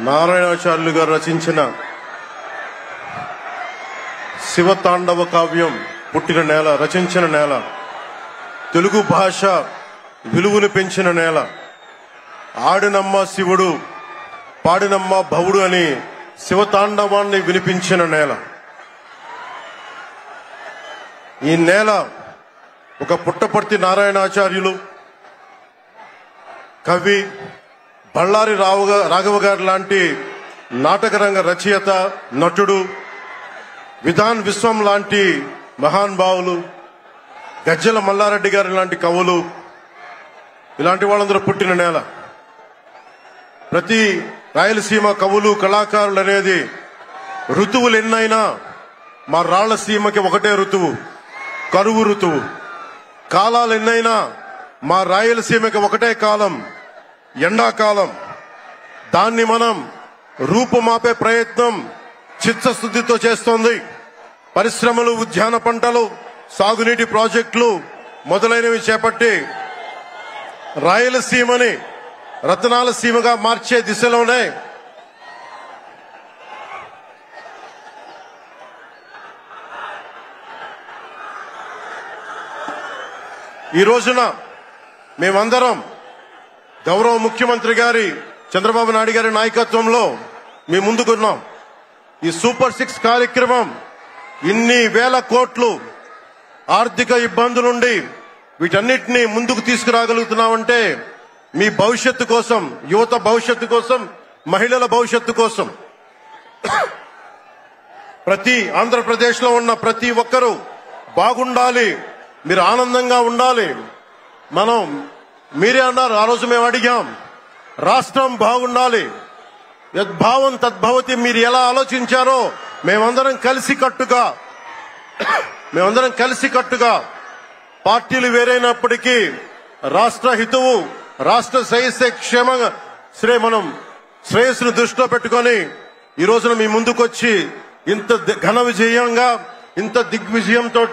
నారాయణాచార్యులు గారు రచించిన శివతాండవ కావ్యం పుట్టిన నేల, రచించిన నేల, తెలుగు భాష విలువను పెంచిన నేల, ఆడినమ్మ శివుడు పాడినమ్మ భవుడు అని శివతాండవాన్ని వినిపించిన నేల. ఈ నేల ఒక పుట్టపర్తి నారాయణాచార్యులు, కవి బళ్ళారి రాఘవ గారు లాంటి నాటకరంగ రచయిత, నటుడు, విధాన్ విశ్వం లాంటి మహానుభావులు, గజ్జల మల్లారెడ్డి గారు లాంటి కవులు, ఇలాంటి వాళ్ళందరూ పుట్టిన నేల. ప్రతి రాయలసీమ కవులు కళాకారులు అనేది ఋతువులు ఎన్నైనా మా రాళ్లసీమకి ఒకటే ఋతువు, కరువు ఋతువు. కాలాలు ఎన్నైనా మా రాయలసీమకి ఒకటే కాలం, ఎండాకాలం. దాన్ని మనం రూపుమాపే ప్రయత్నం చిత్తశుద్ధితో చేస్తోంది. పరిశ్రమలు, ఉద్యాన పంటలు, సాగునీటి ప్రాజెక్టులు మొదలైనవి చేపట్టి రాయలసీమని రతనాల సీమగా మార్చే దిశలోనే ఈ రోజున మేమందరం గౌరవ ముఖ్యమంత్రి గారి చంద్రబాబు నాయుడు గారి నాయకత్వంలో మీ ముందుకున్నాం. ఈ సూపర్ 6 కార్యక్రమం ఇన్ని వేల కోట్లు ఆర్థిక ఇబ్బందుల నుండి వీటన్నిటినీ ముందుకు తీసుకురాగలుగుతున్నామంటే మీ భవిష్యత్తు కోసం, యువత భవిష్యత్తు కోసం, మహిళల భవిష్యత్తు కోసం. ప్రతి ఆంధ్రప్రదేశ్ లో ఉన్న ప్రతి ఒక్కరూ బాగుండాలి, మీరు ఆనందంగా ఉండాలి. మీరే అన్నారు, ఆ రోజు మేము అడిగాం, రాష్ట్రం బాగుండాలి, యద్భావం తద్భవతి. మీరు ఎలా ఆలోచించారో మేమందరం కలిసికట్టుగా పార్టీలు వేరైనప్పటికీ రాష్ట్ర హితువు, రాష్ట్ర శ్రేయస్సును దృష్టిలో పెట్టుకొని ఈ రోజున మీ ముందుకొచ్చి ఇంత ఘన విజయంగా, ఇంత దిగ్విజయంతో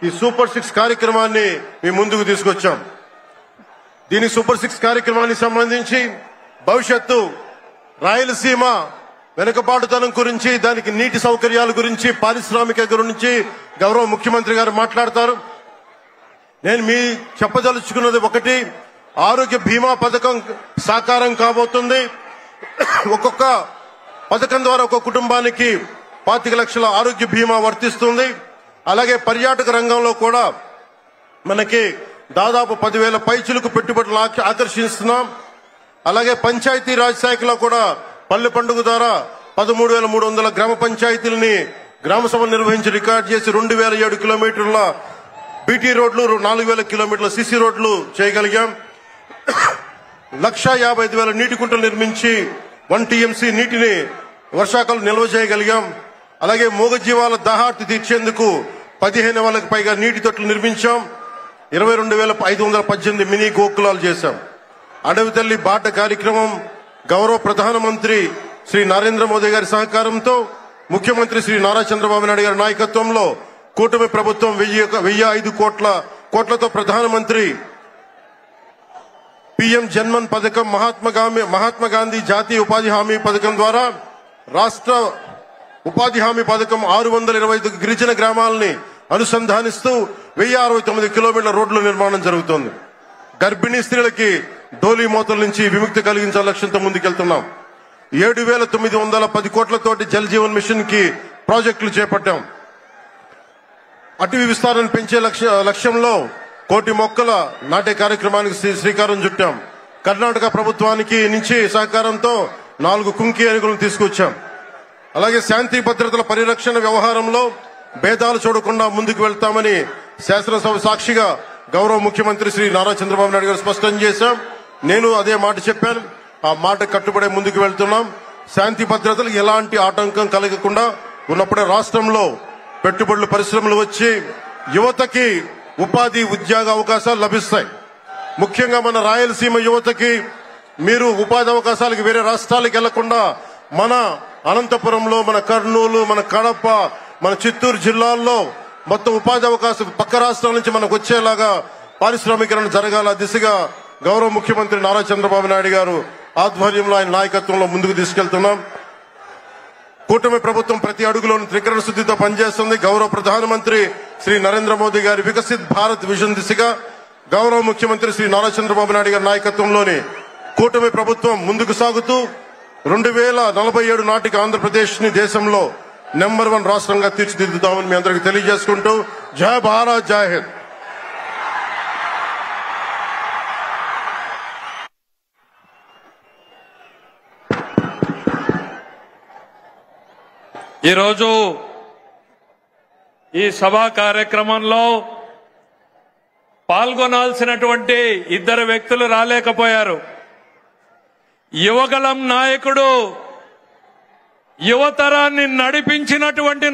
ఈ సూపర్ 6 కార్యక్రమాన్ని మీ ముందుకు తీసుకొచ్చాం. దీని సూపర్ 6 కార్యక్రమానికి సంబంధించి భవిష్యత్తు రాయలసీమ వెనుకబాటుతనం గురించి, దానికి నీటి సౌకర్యాల గురించి, పారిశ్రామిక గురించి గౌరవ ముఖ్యమంత్రి గారు మాట్లాడతారు. నేను మీ చెప్పదలుచుకున్నది ఒకటి, ఆరోగ్య బీమా పథకం సాకారం కాబోతుంది. ఒక్కొక్క పథకం ద్వారా ఒక్కొక్క కుటుంబానికి 25 లక్షల ఆరోగ్య బీమా వర్తిస్తుంది. అలాగే పర్యాటక రంగంలో కూడా మనకి దాదాపు 10,000 పైచులకు పెట్టుబడులు ఆకర్షిస్తున్నాం. అలాగే పంచాయతీ రాజ్ శాఖలో కూడా పల్లె పండుగ ద్వారా 13,300 గ్రామ పంచాయతీలని గ్రామ సభలు నిర్వహించి రికార్డు చేసి 2,007 కిలోమీటర్ల బీటీ రోడ్లు, 4,000 కిలోమీటర్ల సిసి రోడ్లు చేయగలిగాం. 1,55,000 నీటి కుంటలు నిర్మించి 1 టీఎంసీ నీటిని వర్షాకాలం నిల్వ చేయగలిగాం. అలాగే మూగజీవాల దాహార్తి తీర్చేందుకు 15,000కు పైగా నీటి తొట్లు నిర్మించాం. 22,518 మినీ గోకులాలు చేశాం. అడవి తల్లి బాట కార్యక్రమం గౌరవ ప్రధానమంత్రి శ్రీ నరేంద్ర మోదీ గారి సహకారంతో, ముఖ్యమంత్రి శ్రీ నారా చంద్రబాబు నాయుడు గారి నాయకత్వంలో కూటమి ప్రభుత్వం 1,005 కోట్లతో ప్రధానమంత్రి పిఎం జన్మన్ పథకం, మహాత్మా గాంధీ జాతీయ ఉపాధి హామీ పథకం ద్వారా రాష్ట్ర ఉపాధి హామీ పథకం 625 గిరిజన గ్రామాలని అనుసంధానిస్తూ 1,069 కిలోమీటర్ల రోడ్ల నిర్మాణం జరుగుతోంది. గర్భిణీ స్త్రీలకి డోలీ మోతల నుంచి విముక్తి కలిగించాల లక్ష్యంతో ముందుకెళ్తున్నాం. 7,910 కోట్లతోటి జల్ జీవన్ మిషన్ కి ప్రాజెక్టులు చేపట్టాం. అటవీ విస్తారాన్ని పెంచే లక్ష్యంలో 1 కోటి మొక్కల నాటే కార్యక్రమానికి శ్రీకారం చుట్టాం. కర్ణాటక ప్రభుత్వానికి నుంచి సహకారంతో 4 కుంకి ఏనుగులను తీసుకొచ్చాం. అలాగే శాంతి భద్రతల పరిరక్షణ వ్యవహారంలో భేదాలు చూడకుండా ముందుకు వెళ్తామని శాసనసభ సాక్షిగా గౌరవ ముఖ్యమంత్రి శ్రీ నారా చంద్రబాబు నాయుడు గారు స్పష్టం చేశాం. నేను అదే మాట చెప్పాను, ఆ మాట కట్టుబడే ముందుకు వెళ్తున్నాం. శాంతి భద్రతలు ఎలాంటి ఆటంకం కలగకుండా ఉన్నప్పుడే రాష్ట్రంలో పెట్టుబడులు, పరిశ్రమలు వచ్చి యువతకి ఉపాధి, ఉద్యోగ అవకాశాలు లభిస్తాయి. ముఖ్యంగా మన రాయలసీమ యువతకి మీరు ఉపాధి అవకాశాలకు వేరే రాష్ట్రాలకు వెళ్లకుండా మన అనంతపురంలో, మన కర్నూలు, మన కడప, మన చిత్తూరు జిల్లాల్లో మొత్తం ఉపాధి అవకాశం పక్క రాష్ట్రాల నుంచి మనకు వచ్చేలాగా పారిశ్రామికరణ జరగాల దిశగా గౌరవ ముఖ్యమంత్రి నారా చంద్రబాబు నాయుడు గారు ఆధ్వర్యంలో ఆయన నాయకత్వంలో ముందుకు తీసుకెళ్తున్నాం. కూటమి ప్రభుత్వం ప్రతి అడుగులోనూ త్రికరణ శుద్ధితో పనిచేస్తుంది. గౌరవ ప్రధానమంత్రి శ్రీ నరేంద్ర మోదీ గారి వికసిత్ భారత్ విజన్ దిశగా గౌరవ ముఖ్యమంత్రి శ్రీ నారా చంద్రబాబు నాయుడు గారి నాయకత్వంలోని కూటమి ప్రభుత్వం ముందుకు సాగుతూ 2047 నాటికి ఆంధ్రప్రదేశ్ ని దేశంలో నెంబర్ 1 రాష్ట్రంగా తీర్చిదిద్దుతామని మీ అందరికీ తెలియజేసుకుంటూ జై భారత్, జై హింద్. ఈరోజు ఈ సభా కార్యక్రమంలో పాల్గొనాల్సినటువంటి 2 వ్యక్తులు రాలేకపోయారు. యువగళం నాయకుడు, యువతరాన్ని నడిపించినటువంటి